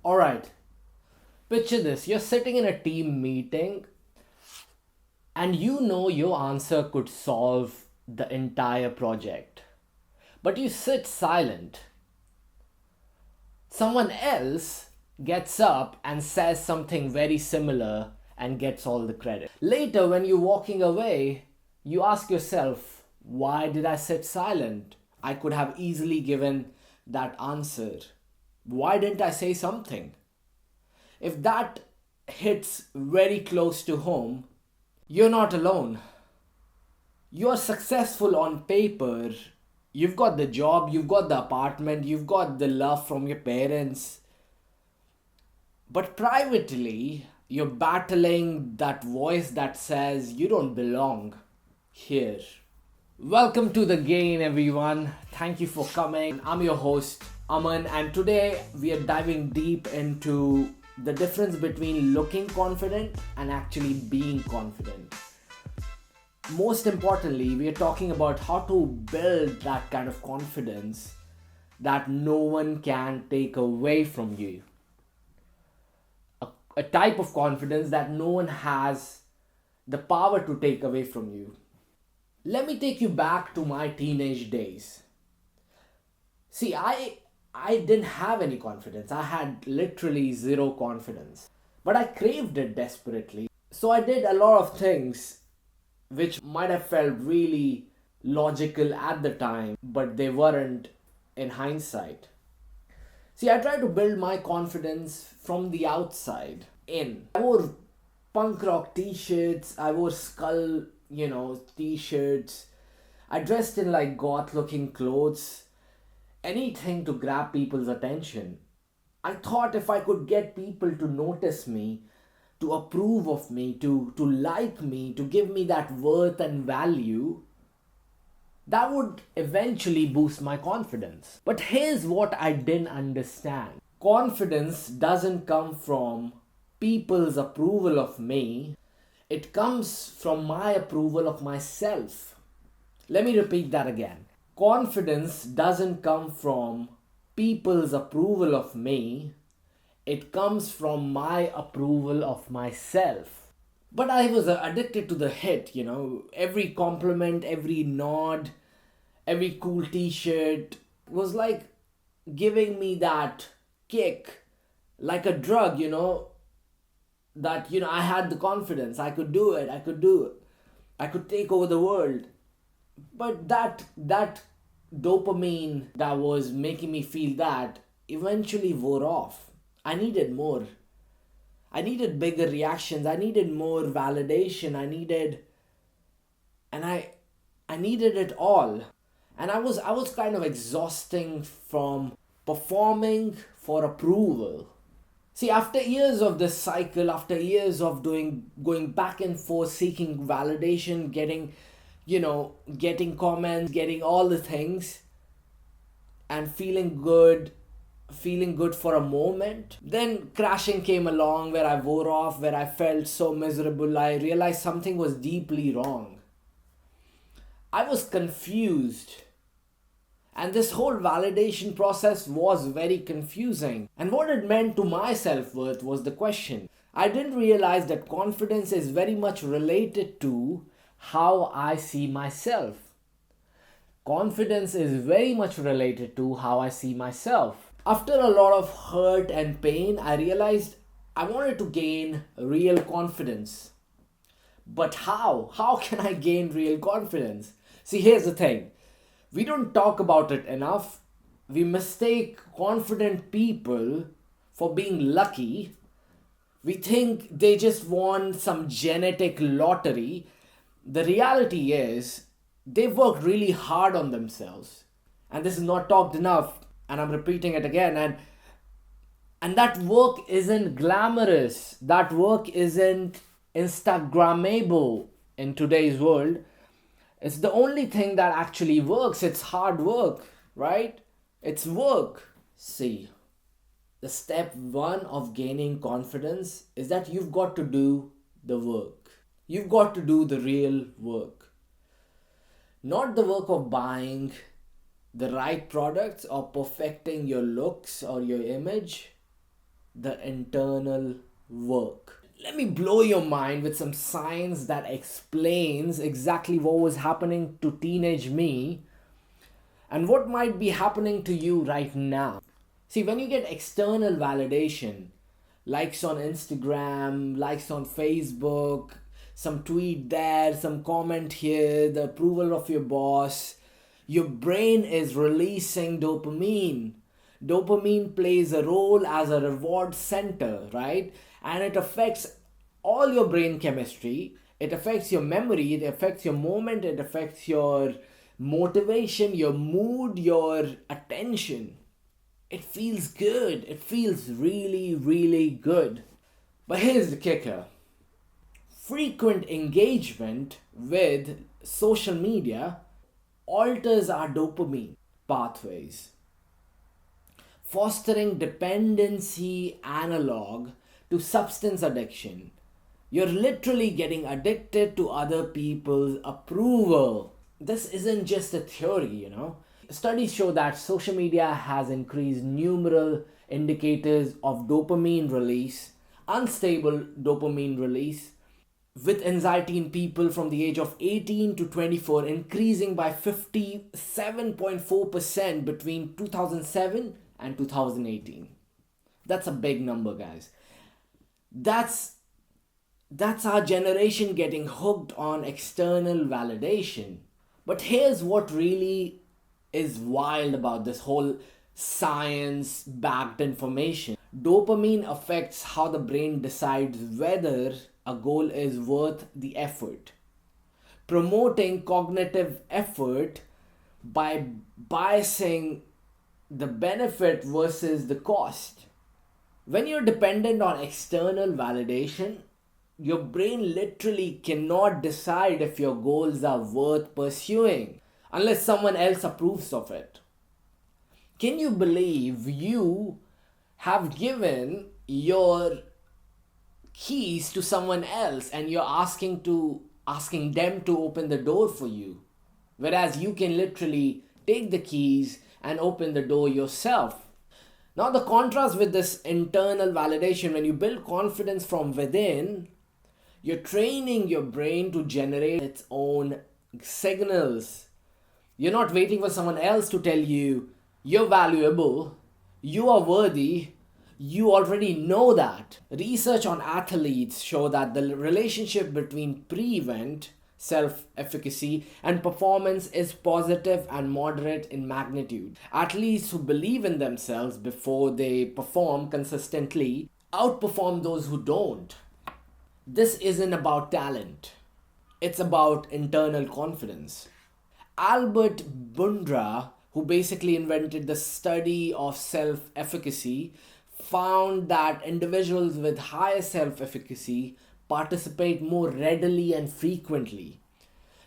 All right, picture this. You're sitting in a team meeting and you know your answer could solve the entire project. But you sit silent. Someone else gets up and says something very similar and gets all the credit. Later, when you're walking away, you ask yourself, why did I sit silent? I could have easily given that answer. Why didn't I say something? If that hits very close to home, you're not alone. You're successful on paper. You've got the job, you've got the apartment, you've got the love from your parents. But privately, you're battling that voice that says you don't belong here. Welcome to the game, everyone. Thank you for coming. I'm your host, Aman, and today we are diving deep into the difference between looking confident and actually being confident. Most importantly, we are talking about how to build that kind of confidence that no one can take away from you. A type of confidence that no one has the power to take away from you. Let me take you back to my teenage days. See, I didn't have any confidence. I had literally zero confidence. But I craved it desperately. So I did a lot of things which might have felt really logical at the time, but they weren't in hindsight. See, I tried to build my confidence from the outside in. I wore punk rock t-shirts, I wore skull, t-shirts. I dressed in like goth looking clothes, anything to grab people's attention. I thought if I could get people to notice me, to approve of me, to like me, to give me that worth and value, that would eventually boost my confidence. But here's what I didn't understand. Confidence doesn't come from people's approval of me, it comes from my approval of myself. Let me repeat that again. Confidence doesn't come from people's approval of me, it comes from my approval of myself. But I was addicted to the hit. Every compliment, every nod, every cool t shirt was like giving me that kick, like a drug, that, I had the confidence. I could do it. I could take over the world. But that dopamine that was making me feel that eventually wore off. I needed more. I needed bigger reactions. I needed more validation. And I needed it all. And I was kind of exhausting from performing for approval. See, after years of this cycle, after years of going back and forth, seeking validation, getting comments, getting all the things, and feeling good for a moment. Then crashing came along where I wore off, where I felt so miserable. I realized something was deeply wrong. I was confused. And this whole validation process was very confusing. And what it meant to my self worth was the question. I didn't realize that confidence is very much related to how I see myself. Confidence is very much related to how I see myself. After a lot of hurt and pain, I realized I wanted to gain real confidence. But how? How can I gain real confidence? See, here's the thing. We don't talk about it enough. We mistake confident people for being lucky. We think they just won some genetic lottery. The reality is, they've worked really hard on themselves. And this is not talked enough. And I'm repeating it again. And that work isn't glamorous. That work isn't Instagrammable in today's world. It's the only thing that actually works. It's hard work, right? It's work. See, the step one of gaining confidence is that you've got to do the work. You've got to do the real work. Not the work of buying the right products or perfecting your looks or your image. the internal work. Let me blow your mind with some science that explains exactly what was happening to teenage me and what might be happening to you right now. See, when you get external validation, likes on Instagram, likes on Facebook, some tweet there, some comment here, the approval of your boss, your brain is releasing dopamine. Dopamine plays a role as a reward center, right? And it affects all your brain chemistry. It affects your memory, it affects your moment, it affects your motivation, your mood, your attention. It feels good. It feels really, really good. But here's the kicker: frequent engagement with social media alters our dopamine pathways, fostering dependency analog to substance addiction. You're literally getting addicted to other people's approval. This isn't just a theory. Studies show that social media has increased numerous indicators of dopamine release, unstable dopamine release, with anxiety in people from the age of 18 to 24 increasing by 57.4% between 2007 and 2018. That's a big number, guys. That's our generation getting hooked on external validation. But here's what really is wild about this whole science backed information. Dopamine affects how the brain decides whether a goal is worth the effort, promoting cognitive effort by biasing the benefit versus the cost. When you're dependent on external validation, your brain literally cannot decide if your goals are worth pursuing unless someone else approves of it. Can you believe you have given your keys to someone else and you're asking them to open the door for you, whereas you can literally take the keys and open the door yourself? Now, the contrast with this internal validation: when you build confidence from within, you're training your brain to generate its own signals. You're not waiting for someone else to tell you you're valuable, you are worthy. You already know that. Research on athletes show that the relationship between pre-event self-efficacy and performance is positive and moderate in magnitude. Athletes who believe in themselves before they perform consistently outperform those who don't. This isn't about talent. It's about internal confidence. Albert Bundra, who basically invented the study of self-efficacy, found that individuals with higher self-efficacy participate more readily and frequently.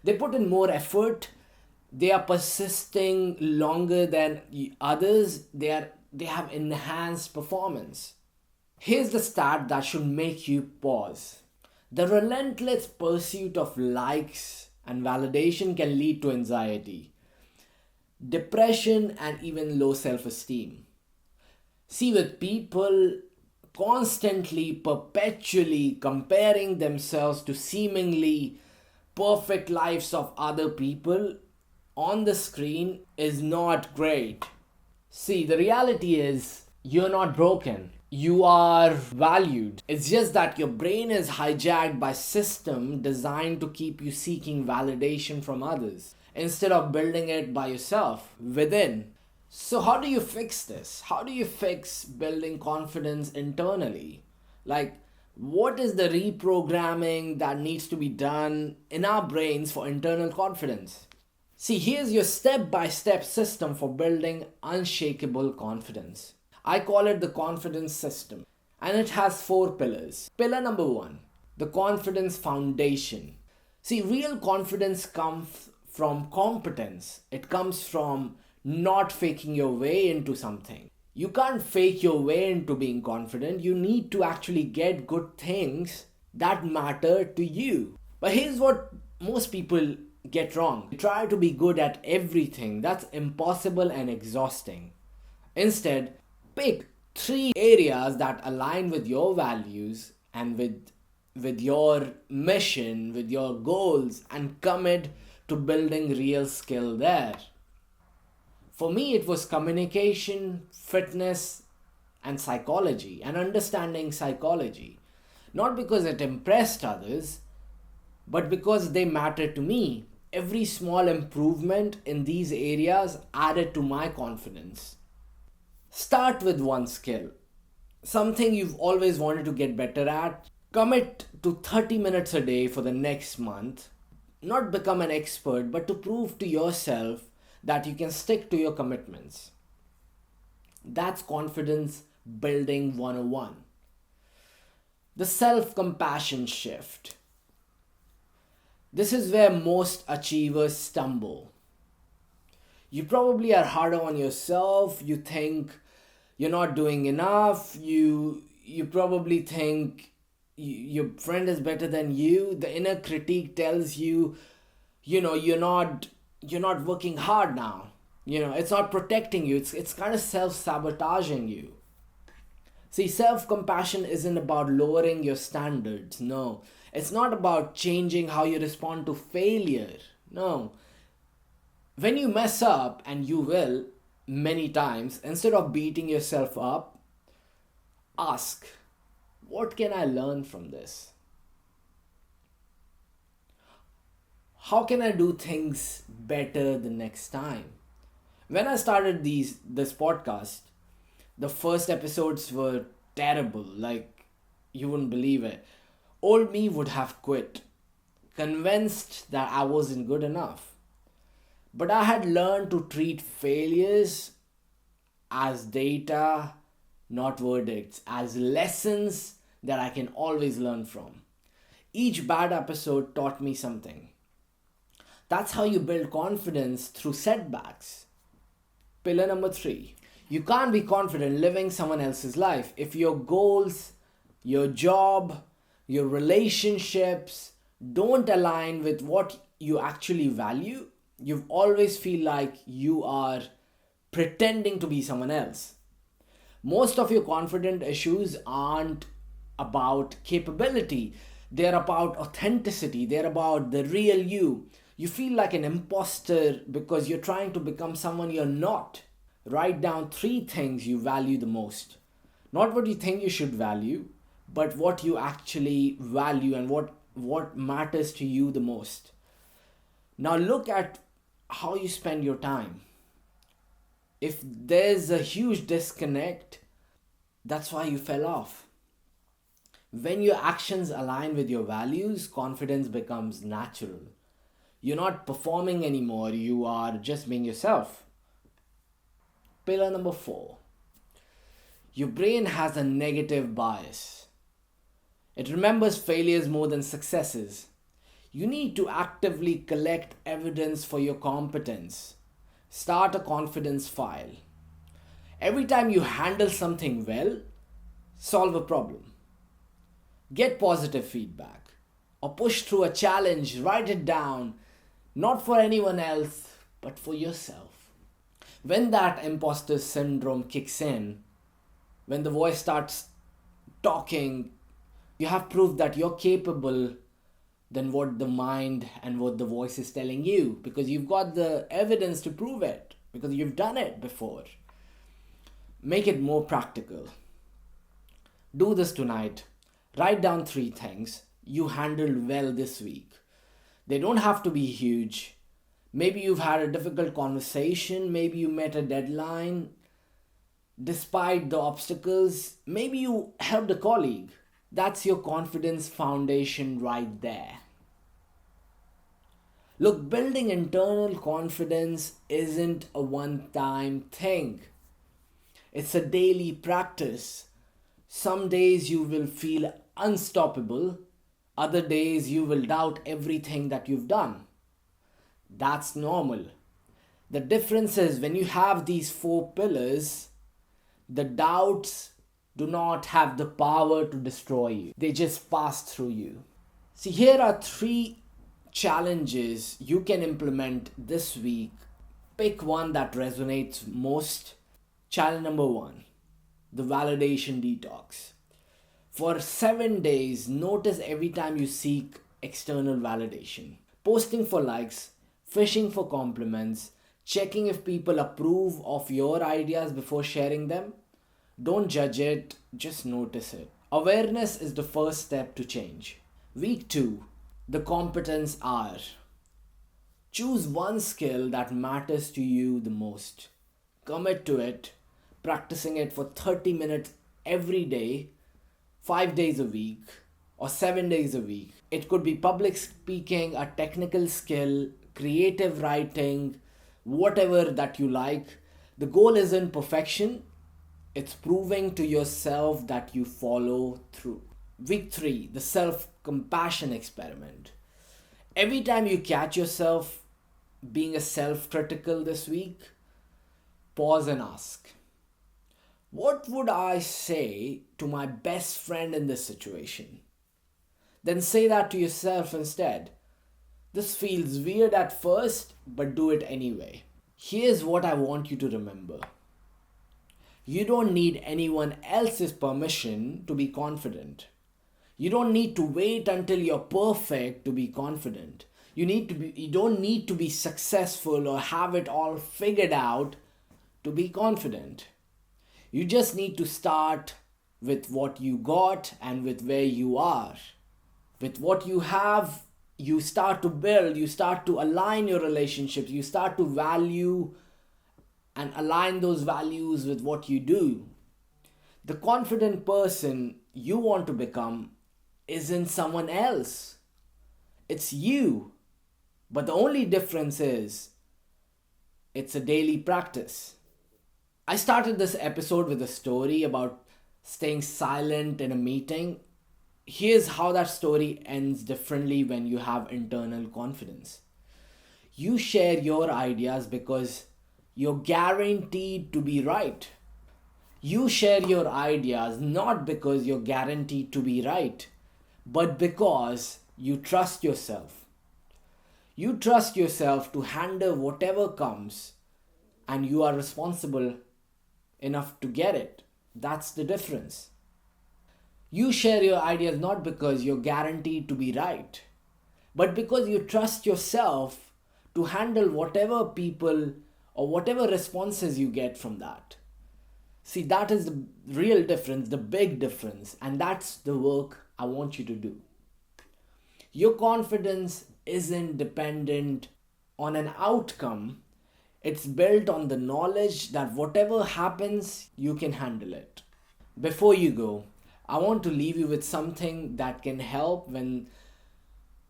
They put in more effort, they are persisting longer than others, they have enhanced performance. Here's the stat that should make you pause. The relentless pursuit of likes and validation can lead to anxiety, depression, and even low self-esteem. See, with people constantly, perpetually comparing themselves to seemingly perfect lives of other people on the screen is not great. See, the reality is you're not broken. You are valued. It's just that your brain is hijacked by system designed to keep you seeking validation from others instead of building it by yourself within. So how do you fix this? How do you fix building confidence internally? Like, what is the reprogramming that needs to be done in our brains for internal confidence? See, here's your step-by-step system for building unshakable confidence. I call it the confidence system, and it has 4 pillars. Pillar number 1, the confidence foundation. See, real confidence comes from competence. It comes from not faking your way into something. You can't fake your way into being confident. You need to actually get good things that matter to you. But here's what most people get wrong. They try to be good at everything. That's impossible and exhausting. Instead, pick Three areas that align with your values and with your mission, with your goals, and commit to building real skill there. For me, it was communication, fitness, and psychology, and understanding psychology. Not because it impressed others, but because they mattered to me. Every small improvement in these areas added to my confidence. Start with one skill, something you've always wanted to get better at. Commit to 30 minutes a day for the next month. Not become an expert, but to prove to yourself that you can stick to your commitments. That's confidence building 101. The self compassion shift. This is where most achievers stumble. You probably are harder on yourself. You think you're not doing enough. You probably think your friend is better than you. The inner critique tells you, you're not working hard now. It's not protecting you. It's kind of self-sabotaging you. See, self-compassion isn't about lowering your standards. No. It's not about changing how you respond to failure. No. When you mess up, and you will many times, instead of beating yourself up, ask, what can I learn from this? How can I do things better the next time? When I started this podcast, the first episodes were terrible, like you wouldn't believe it. Old me would have quit, convinced that I wasn't good enough. But I had learned to treat failures as data, not verdicts, as lessons that I can always learn from. Each bad episode taught me something. That's how you build confidence through setbacks. Pillar number 3. You can't be confident living someone else's life if your goals, your job, your relationships don't align with what you actually value. You always feel like you are pretending to be someone else. Most of your confident issues aren't about capability. They're about authenticity. They're about the real you. You feel like an imposter because you're trying to become someone you're not. Write down 3 things you value the most. Not what you think you should value, but what you actually value and what matters to you the most. Now look at how you spend your time. If there's a huge disconnect, that's why you fell off. When your actions align with your values, confidence becomes natural. You're not performing anymore, you are just being yourself. Pillar number 4. Your brain has a negative bias. It remembers failures more than successes. You need to actively collect evidence for your competence. Start a confidence file. Every time you handle something well, solve a problem. Get positive feedback. Or push through a challenge, write it down. Not for anyone else, but for yourself. When that imposter syndrome kicks in, when the voice starts talking, you have proof that you're capable than what the mind and what the voice is telling you, because you've got the evidence to prove it, because you've done it before. Make it more practical. Do this tonight. Write down 3 things you handled well this week. They don't have to be huge. Maybe you've had a difficult conversation. Maybe you met a deadline despite the obstacles. Maybe you helped a colleague. That's your confidence foundation right there. Look, building internal confidence isn't a one-time thing. It's a daily practice. Some days you will feel unstoppable. Other days you will doubt everything that you've done. That's normal. The difference is when you have these 4 pillars, the doubts do not have the power to destroy you. They just pass through you. See, here are 3 challenges you can implement this week. Pick one that resonates most. Challenge number 1. the validation detox. For 7 days, notice every time you seek external validation. Posting for likes, fishing for compliments, checking if people approve of your ideas before sharing them. Don't judge it, just notice it. Awareness is the first step to change. Week 2, the competence hour. Choose one skill that matters to you the most. Commit to it, practicing it for 30 minutes every day, 5 days a week, or 7 days a week. It could be public speaking, a technical skill, creative writing, whatever that you like. The goal isn't perfection, it's proving to yourself that you follow through. Week 3, the self compassion experiment. Every time you catch yourself being a self critical this week, pause and ask, what would I say to my best friend in this situation? Then say that to yourself instead. This feels weird at first, but do it anyway. Here's what I want you to remember. You don't need anyone else's permission to be confident. You don't need to wait until you're perfect to be confident. You don't need to be successful or have it all figured out to be confident. You just need to start with what you got and with where you are. With what you have, you start to build, you start to align your relationships, you start to value and align those values with what you do. The confident person you want to become isn't someone else. It's you. But the only difference is it's a daily practice. I started this episode with a story about staying silent in a meeting. Here's how that story ends differently when you have internal confidence. You share your ideas because you're guaranteed to be right. You share your ideas not because you're guaranteed to be right, but because you trust yourself. You trust yourself to handle whatever comes, and you are responsible enough to get it. That's the difference. You share your ideas not because you're guaranteed to be right, but because you trust yourself to handle whatever people or whatever responses you get from that. See, that is the real difference, the big difference, and that's the work I want you to do. Your confidence isn't dependent on an outcome. It's built on the knowledge that whatever happens, you can handle it. Before you go, I want to leave you with something that can help when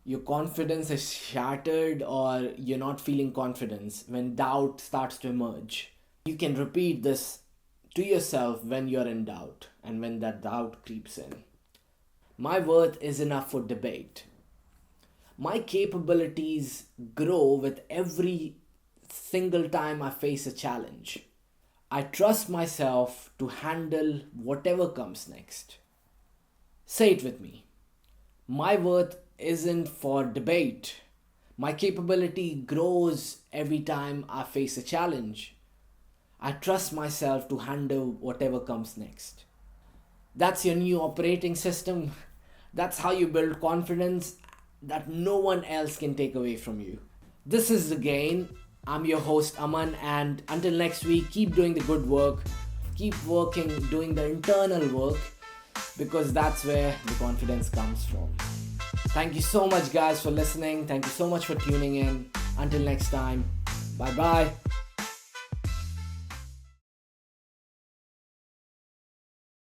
your confidence is shattered or you're not feeling confidence, when doubt starts to emerge. You can repeat this to yourself when you're in doubt and when that doubt creeps in. My worth is enough for debate. My capabilities grow with every single time I face a challenge. I trust myself to handle whatever comes next. Say it with me. My worth isn't for debate. My capability grows every time I face a challenge. I trust myself to handle whatever comes next. That's your new operating system. That's how you build confidence that no one else can take away from you. This is The Gain. I'm your host Aman, and until next week, keep doing the good work. Keep working, doing the internal work, because that's where the confidence comes from. Thank you so much, guys, for listening. Thank you so much for tuning in. Until next time, bye bye.